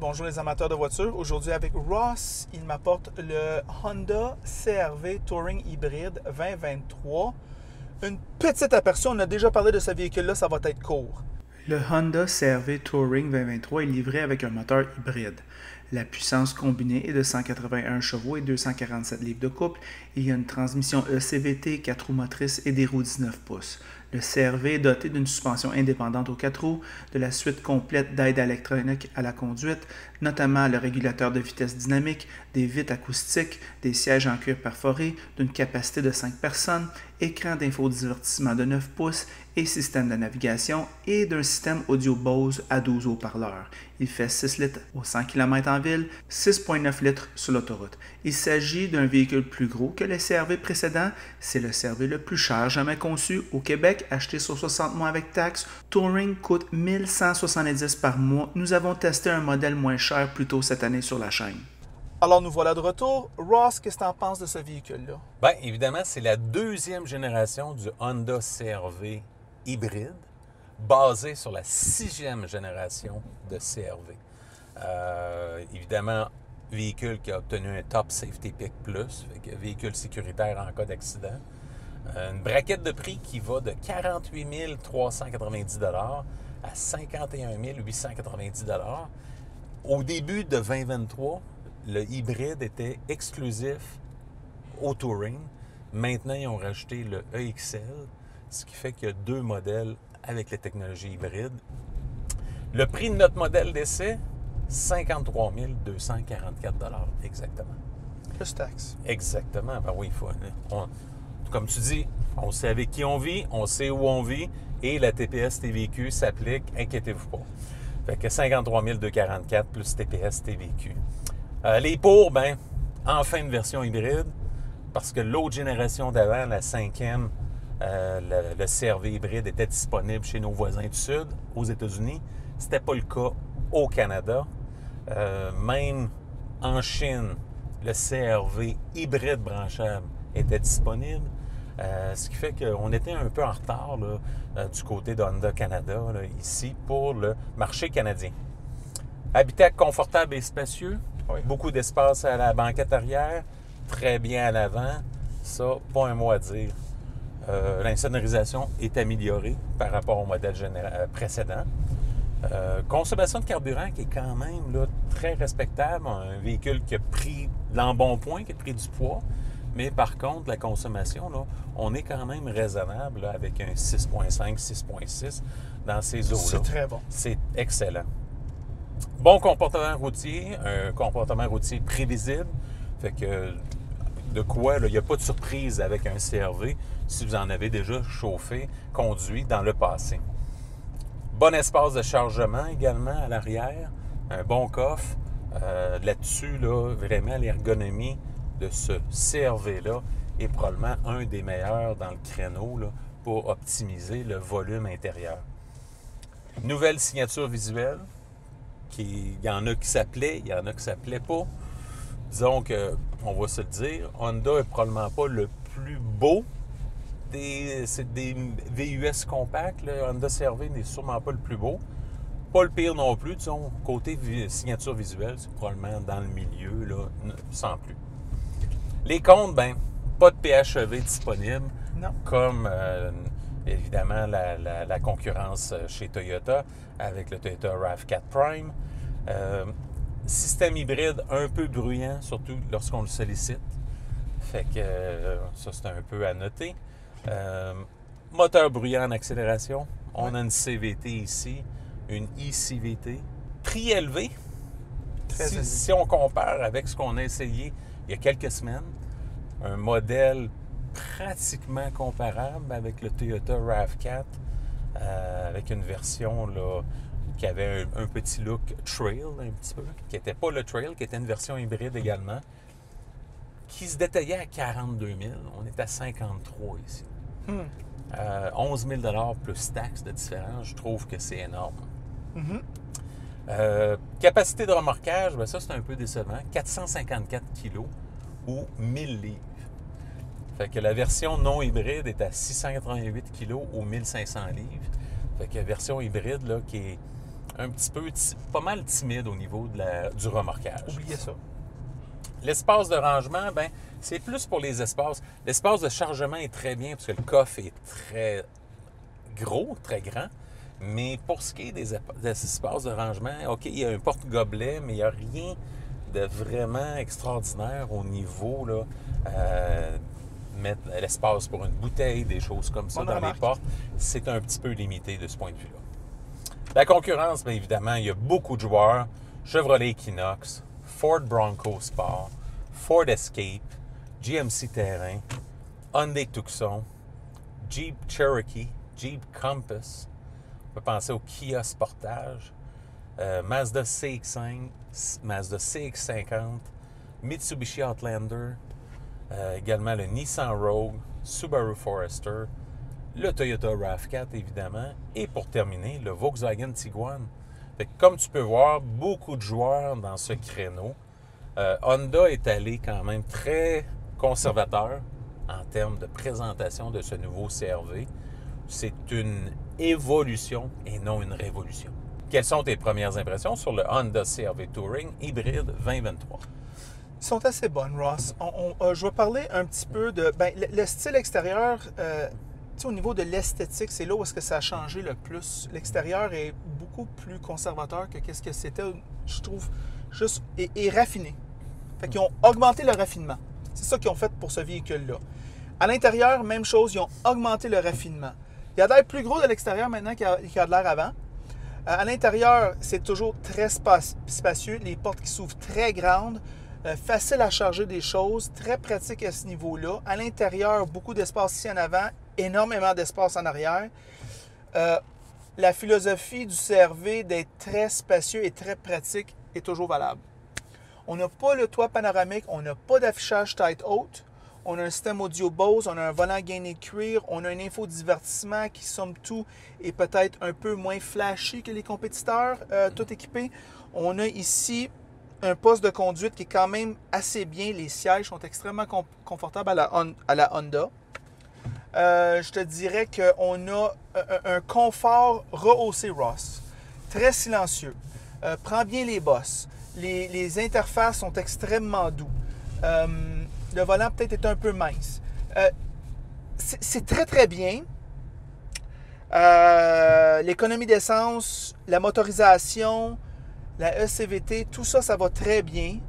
Bonjour les amateurs de voitures. Aujourd'hui avec Ross, il m'apporte le Honda CR-V Touring Hybride 2023. Une petite aperçu, on a déjà parlé de ce véhicule-là, ça va être court. Le Honda CR-V Touring 2023 est livré avec un moteur hybride. La puissance combinée est de 181 chevaux et 247 livres de couple. Il y a une transmission ECVT, 4 roues motrices et des roues 19 pouces. Le CR-V est doté d'une suspension indépendante aux 4 roues, de la suite complète d'aides électroniques à la conduite, notamment le régulateur de vitesse dynamique, des vitres acoustiques, des sièges en cuir perforé, d'une capacité de 5 personnes, écran d'infodivertissement de 9 pouces et système de navigation et d'un système audio Bose à 12 haut-parleurs. Il fait 6 litres aux 100 km en ville, 6,9 litres sur l'autoroute. Il s'agit d'un véhicule plus gros que le CR-V précédent. C'est le CR-V le plus cher jamais conçu au Québec, acheté sur 60 mois avec taxes. Touring coûte 1170 par mois. Nous avons testé un modèle moins cher plus tôt cette année sur la chaîne. Alors nous voilà de retour. Ross, qu'est-ce que tu en penses de ce véhicule-là? Bien, évidemment, c'est la deuxième génération du Honda CR-V hybride, basée sur la 6e génération de CR-V. Évidemment, véhicule qui a obtenu un Top Safety Pick Plus, fait que véhicule sécuritaire en cas d'accident. Une braquette de prix qui va de 48 390 $ à 51 890 $. Au début de 2023, le hybride était exclusif au Touring. Maintenant, ils ont rajouté le EXL, ce qui fait qu'il y a deux modèles avec les technologies hybrides. Le prix de notre modèle d'essai, 53 244 $ exactement. Plus taxe. Exactement. Ben oui, il faut. Comme tu dis, on sait avec qui on vit, on sait où on vit, et la TPS TVQ s'applique, inquiétez-vous pas. Fait que 53 244 plus TPS TVQ. Les pour, ben, enfin une version hybride, parce que l'autre génération d'avant, la 5e, le CR-V hybride était disponible chez nos voisins du Sud, aux États-Unis. C'était pas le cas au Canada. Même en Chine, le CR-V hybride branchable était disponible. Ce qui fait qu'on était un peu en retard là, du côté de Honda Canada, là, ici, pour le marché canadien. Habitacle confortable et spacieux. Oui. Beaucoup d'espace à la banquette arrière. Très bien à l'avant. Ça, pas un mot à dire. L'insonorisation est améliorée par rapport au modèle précédent. Consommation de carburant qui est quand même là, très respectable. Un véhicule qui a pris l'embonpoint, qui a pris du poids. Mais par contre, la consommation, là, on est quand même raisonnable là, avec un 6,5, 6,6 dans ces eaux-là. C'est très bon. C'est excellent. Bon comportement routier, un comportement routier prévisible. Fait que de quoi, il n'y a pas de surprise avec un CR-V si vous en avez déjà chauffé, conduit dans le passé. Bon espace de chargement également à l'arrière, un bon coffre. Là-dessus, là, vraiment, l'ergonomie de ce CR-V-là est probablement un des meilleurs dans le créneau là, pour optimiser le volume intérieur. Nouvelle signature visuelle, il y en a qui s'appelaient, il y en a qui ne s'appelaient pas. Disons que, on va se le dire, Honda n'est probablement pas le plus beau c'est des VUS compacts. Le Honda CR-V n'est sûrement pas le plus beau. Pas le pire non plus. Disons, côté signature visuelle, c'est probablement dans le milieu, là, sans plus. Les comptes, ben, pas de PHEV disponible. Non. Comme, évidemment, la concurrence chez Toyota avec le Toyota RAV4 Prime. Système hybride un peu bruyant, surtout lorsqu'on le sollicite. Fait que ça, c'est un peu à noter. Moteur bruyant en accélération. On a une CVT ici, une eCVT. Prix élevé. Si on compare avec ce qu'on a essayé il y a quelques semaines, un modèle pratiquement comparable avec le Toyota RAV4, avec une version là, qui avait un petit look trail un petit peu, qui n'était pas le trail, qui était une version hybride également, qui se détaillait à 42 000. On est à 53 ici. 11 000 $ plus taxes de différence, je trouve que c'est énorme. Capacité de remorquage, ben ça c'est un peu décevant. 454 kg ou 1000 livres. Fait que la version non hybride est à 688 kg ou 1500 livres. Fait que la version hybride là, qui est un petit peu, pas mal timide au niveau du remorquage. Oubliez ça. L'espace de rangement, ben, c'est plus pour les espaces. L'espace de chargement est très bien parce que le coffre est très gros, très grand. Mais pour ce qui est des espaces de rangement, OK, il y a un porte-gobelet, mais il n'y a rien de vraiment extraordinaire au niveau, là, mettre l'espace pour une bouteille, des choses comme ça dans les portes. C'est un petit peu limité de ce point de vue-là. La concurrence, bien évidemment, il y a beaucoup de joueurs. Chevrolet Equinox, Ford Bronco Sport, Ford Escape, GMC Terrain, Hyundai Tucson, Jeep Cherokee, Jeep Compass. On peut penser au Kia Sportage, Mazda CX-5, Mazda CX-50, Mitsubishi Outlander, également le Nissan Rogue, Subaru Forester, le Toyota RAV4 évidemment, et pour terminer, le Volkswagen Tiguan. Fait que, comme tu peux voir, beaucoup de joueurs dans ce créneau. Honda est allé quand même très conservateur en termes de présentation de ce nouveau CR-V. C'est une évolution et non une révolution. Quelles sont tes premières impressions sur le Honda CR-V Touring hybride 2023? Ils sont assez bonnes, Ross. Je vais parler un petit peu de... Ben, le style extérieur, au niveau de l'esthétique, c'est là où est-ce que ça a changé le plus. L'extérieur est beaucoup plus conservateur que qu'est-ce que c'était, je trouve, juste et raffiné. Fait qu'ils ont augmenté le raffinement. C'est ça qu'ils ont fait pour ce véhicule-là. À l'intérieur, même chose, ils ont augmenté le raffinement. Il y a de l'air plus gros de l'extérieur maintenant qu'il y a de l'air avant. À l'intérieur, c'est toujours très spacieux. Les portes qui s'ouvrent très grandes. Facile à charger des choses. Très pratique à ce niveau-là. À l'intérieur, beaucoup d'espace ici en avant. Énormément d'espace en arrière. La philosophie du CR-V d'être très spacieux et très pratique est toujours valable. On n'a pas le toit panoramique. On n'a pas d'affichage tête haute. On a un système audio Bose, on a un volant gainé cuir, on a un infodivertissement qui, somme tout, est peut-être un peu moins flashy que les compétiteurs, tout équipé. On a ici un poste de conduite qui est quand même assez bien. Les sièges sont extrêmement confortables à la Honda. Je te dirais qu'on a un confort rehaussé, Ross. Très silencieux. Prend bien les bosses. Les interfaces sont extrêmement doux. Le volant peut-être est un peu mince. C'est très, très bien. L'économie d'essence, la motorisation, la ECVT, tout ça, ça va très bien.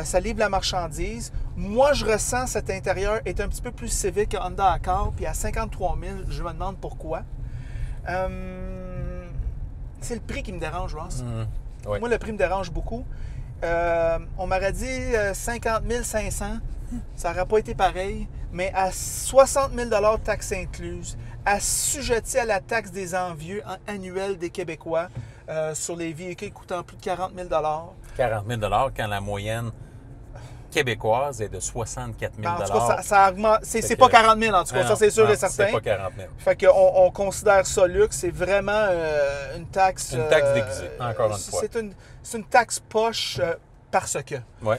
Ça livre la marchandise. Moi, je ressens cet intérieur est un petit peu plus civique que Honda Accord. Puis à 53 000, je me demande pourquoi. C'est le prix qui me dérange, Ross. Oui. Moi, le prix me dérange beaucoup. On m'aurait dit 50 500. Ça n'aurait pas été pareil, mais à 60 000 taxes incluses, assujetti à la taxe des envieux annuelle des Québécois sur les véhicules coûtant plus de 40 000 40 000 quand la moyenne québécoise est de 64 000 En tout cas, ça augmente. C'est pas 40 000 en tout cas, ça c'est sûr et certain. C'est pas 40 000. Fait qu'on considère ça luxe. C'est vraiment une taxe... Une taxe déguisée, encore une fois. C'est une taxe poche parce que. Oui.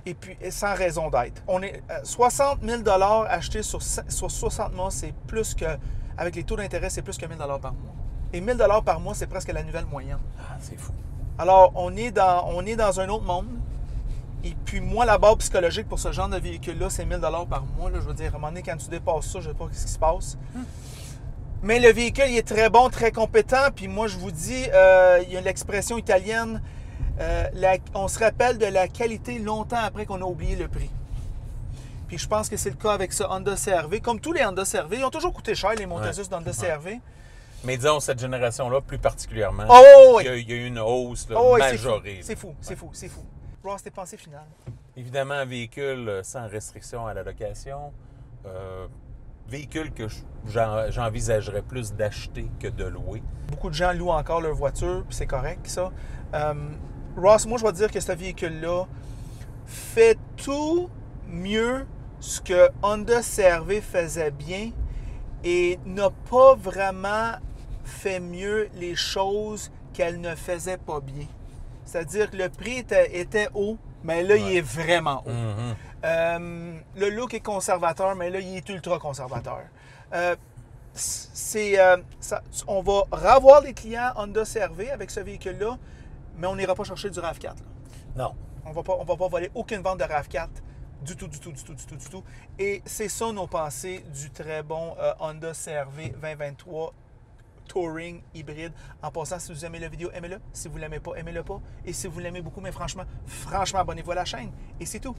Et puis, sans raison d'être. On est 60 000 achetés sur 60 mois, c'est plus que, avec les taux d'intérêt, c'est plus que 1 000 par mois. Et 1 000 par mois, c'est presque la nouvelle moyenne. Ah, c'est fou. Alors, on est dans un autre monde. Et puis, moi, la barre psychologique pour ce genre de véhicule-là, c'est 1 000 par mois. Là, je veux dire, à un moment donné, quand tu dépasses ça, je ne sais pas ce qui se passe. Mais le véhicule, il est très bon, très compétent. Puis moi, je vous dis, il y a l'expression italienne... on se rappelle de la qualité longtemps après qu'on a oublié le prix. Puis je pense que c'est le cas avec ce Honda CR-V. Comme tous les Honda CR-V, ils ont toujours coûté cher, les Montazus d'Honda CR-V. Mais disons, cette génération-là, plus particulièrement, oui. il y a eu une hausse majorée. C'est fou. Ross, tes pensées finales? Évidemment, un véhicule sans restriction à la location. Véhicule que j'envisagerais plus d'acheter que de louer. Beaucoup de gens louent encore leur voiture, puis c'est correct, ça. Ross, moi, je vais te dire que ce véhicule-là fait tout mieux ce que Honda CR-V faisait bien et n'a pas vraiment fait mieux les choses qu'elle ne faisait pas bien. C'est-à-dire que le prix était haut, mais là, il est vraiment haut. Le look est conservateur, mais là, il est ultra conservateur. on va revoir les clients Honda CR-V avec ce véhicule-là, mais on n'ira pas chercher du RAV4. Là. Non. On va pas voler aucune vente de RAV4 du tout. Et c'est ça nos pensées du très bon Honda CR-V 2023 Touring hybride. En passant, si vous aimez la vidéo, aimez-le. Si vous ne l'aimez pas, aimez-le pas. Et si vous l'aimez beaucoup, mais franchement, abonnez-vous à la chaîne. Et c'est tout.